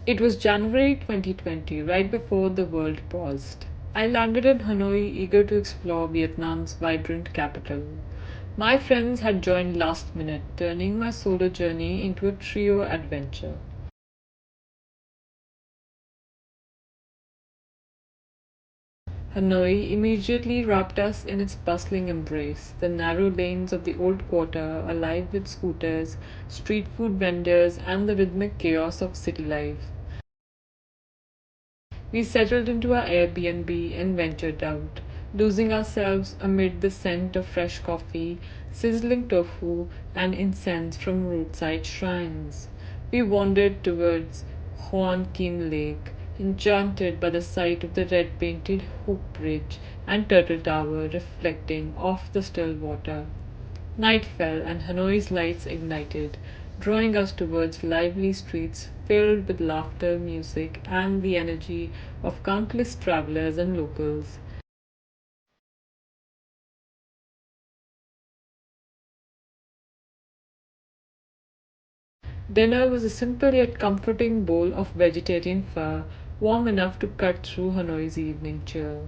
It was January 2020, right before the world paused. I landed in Hanoi eager to explore Vietnam's vibrant capital. My friends had joined last minute, turning my solo journey into a trio adventure. Hanoi immediately wrapped us in its bustling embrace, the narrow lanes of the old quarter alive with scooters, street food vendors, and the rhythmic chaos of city life. We settled into our Airbnb and ventured out, losing ourselves amid the scent of fresh coffee, sizzling tofu, and incense from roadside shrines. We wandered towards Hoan Kin Lake, enchanted by the sight of the red painted hook bridge and turtle tower reflecting off the still water. Night fell and Hanoi's lights ignited, drawing us towards lively streets filled with laughter, music, and the energy of countless travelers and locals. Dinner was a simple yet comforting bowl of vegetarian pho, warm enough to cut through Hanoi's evening chill.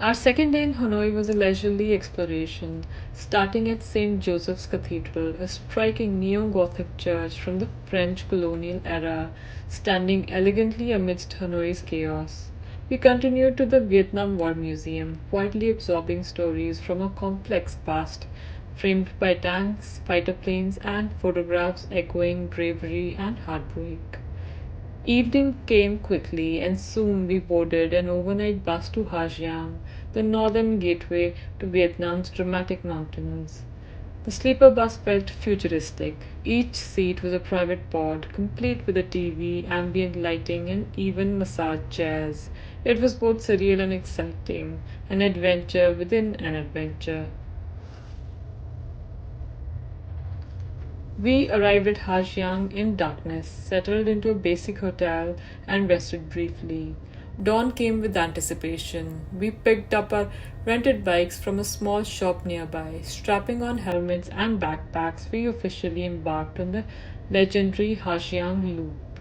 Our second day in Hanoi was a leisurely exploration, starting at St. Joseph's Cathedral, a striking neo Gothic church from the French colonial era, standing elegantly amidst Hanoi's chaos. We continued to the Vietnam War Museum, quietly absorbing stories from a complex past, framed by tanks, fighter planes, and photographs echoing bravery and heartbreak. Evening came quickly, and soon we boarded an overnight bus to Ha Giang, the northern gateway to Vietnam's dramatic mountains. The sleeper bus felt futuristic. Each seat was a private pod, complete with a TV, ambient lighting, and even massage chairs. It was both surreal and exciting, an adventure within an adventure. We arrived at Ha Giang in darkness, settled into a basic hotel, and rested briefly. Dawn came with anticipation. We picked up our rented bikes from a small shop nearby. Strapping on helmets and backpacks, we officially embarked on the legendary Ha Giang Loop.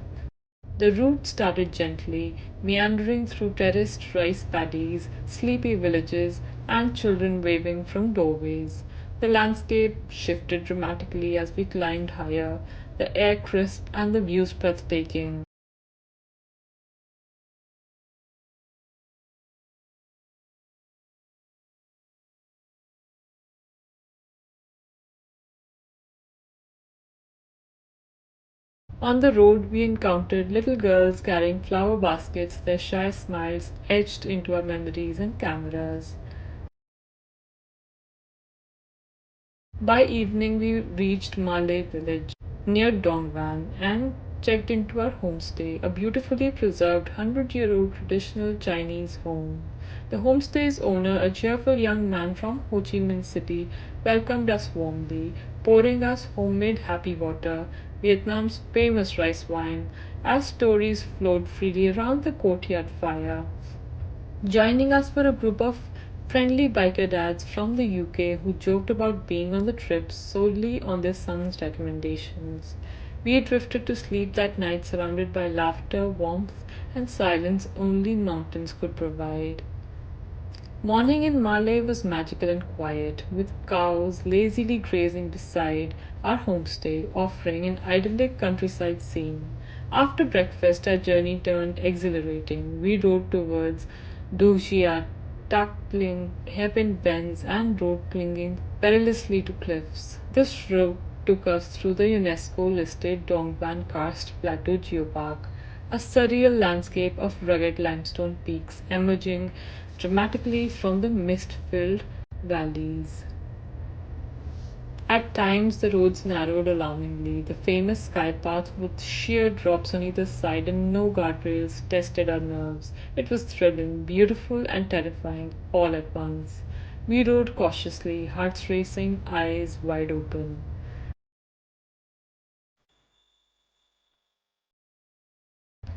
The route started gently, meandering through terraced rice paddies, sleepy villages, and children waving from doorways. The landscape shifted dramatically as we climbed higher, the air crisp and the views breathtaking. On the road, we encountered little girls carrying flower baskets, their shy smiles etched into our memories and cameras. By evening, we reached Malay village near Dongvan and checked into our homestay, a beautifully preserved 100-year-old traditional Chinese home. The homestay's owner, a cheerful young man from Ho Chi Minh City, welcomed us warmly, pouring us homemade happy water, Vietnam's famous rice wine, as stories flowed freely around the courtyard fire. Joining us were a group of friendly biker dads from the UK who joked about being on the trip solely on their son's recommendations. We drifted to sleep that night surrounded by laughter, warmth, and silence only mountains could provide. Morning in Malay was magical and quiet, with cows lazily grazing beside our homestay, offering an idyllic countryside scene. After breakfast, our journey turned exhilarating. We rode towards Dujia, tackling hairpin bends and road clinging perilously to cliffs. This route took us through the UNESCO listed Dongban Karst Plateau Geopark, a surreal landscape of rugged limestone peaks emerging dramatically from the mist filled valleys. At times, the roads narrowed alarmingly. The famous sky path with sheer drops on either side and no guardrails tested our nerves. It was thrilling, beautiful, and terrifying all at once. We rode cautiously, hearts racing, eyes wide open.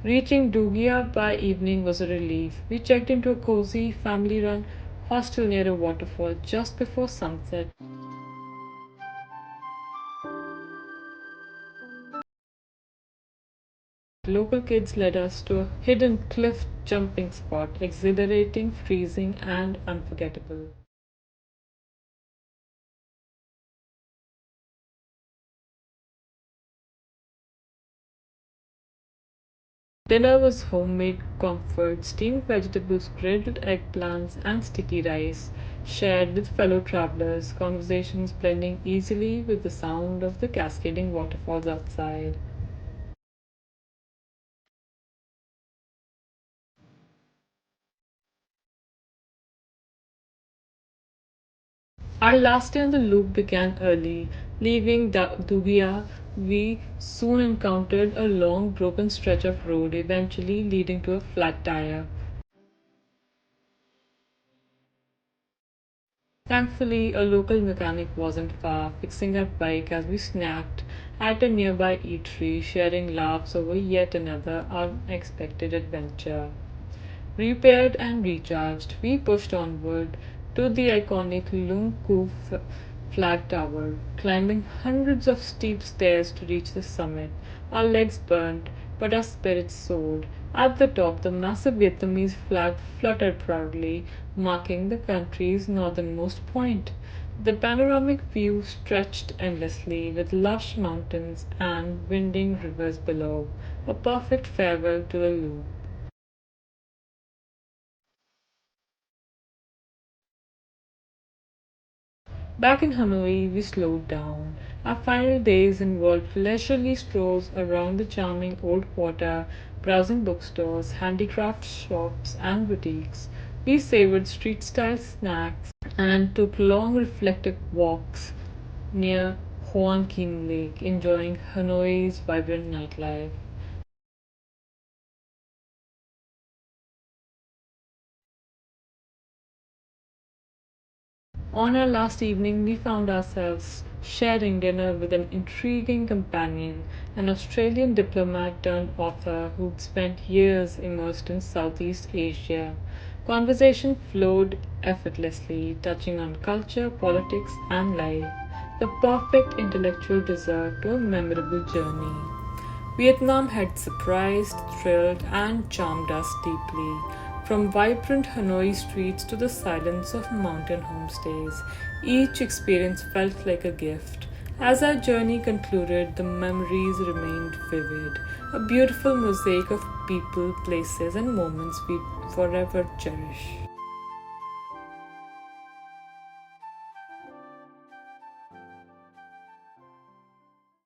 Reaching Dugia by evening was a relief. We checked into a cozy, family run hostel near a waterfall just before sunset. Local kids led us to a hidden cliff jumping spot, exhilarating, freezing, and unforgettable. Dinner was homemade comfort, steamed vegetables, grilled eggplants, and sticky rice, shared with fellow travelers, conversations blending easily with the sound of the cascading waterfalls outside. Our last day on the loop began early. Leaving Dugia, we soon encountered a long broken stretch of road, eventually leading to a flat tire. Thankfully, a local mechanic wasn't far, fixing our bike as we snacked at a nearby eatery, sharing laughs over yet another unexpected adventure. Repaired and recharged, we pushed onward to the iconic Lũng Cú Flag Tower, climbing hundreds of steep stairs to reach the summit. Our legs burned, but our spirits soared. At the top, the massive Vietnamese flag fluttered proudly, marking the country's northernmost point. The panoramic view stretched endlessly, with lush mountains and winding rivers below, a perfect farewell to the loop. Back in Hanoi, we slowed down. Our final days involved leisurely strolls around the charming old quarter, browsing bookstores, handicraft shops, and boutiques. We savored street style snacks and took long reflective walks near Hoan Kin Lake, enjoying Hanoi's vibrant nightlife. On our last evening, we found ourselves sharing dinner with an intriguing companion, an Australian diplomat turned author who'd spent years immersed in Southeast Asia. Conversation flowed effortlessly, touching on culture, politics, and life, the perfect intellectual dessert to a memorable journey. Vietnam had surprised, thrilled, and charmed us deeply. From vibrant Hanoi streets to the silence of mountain homestays, each experience felt like a gift. As our journey concluded, the memories remained vivid, a beautiful mosaic of people, places, and moments we forever cherish.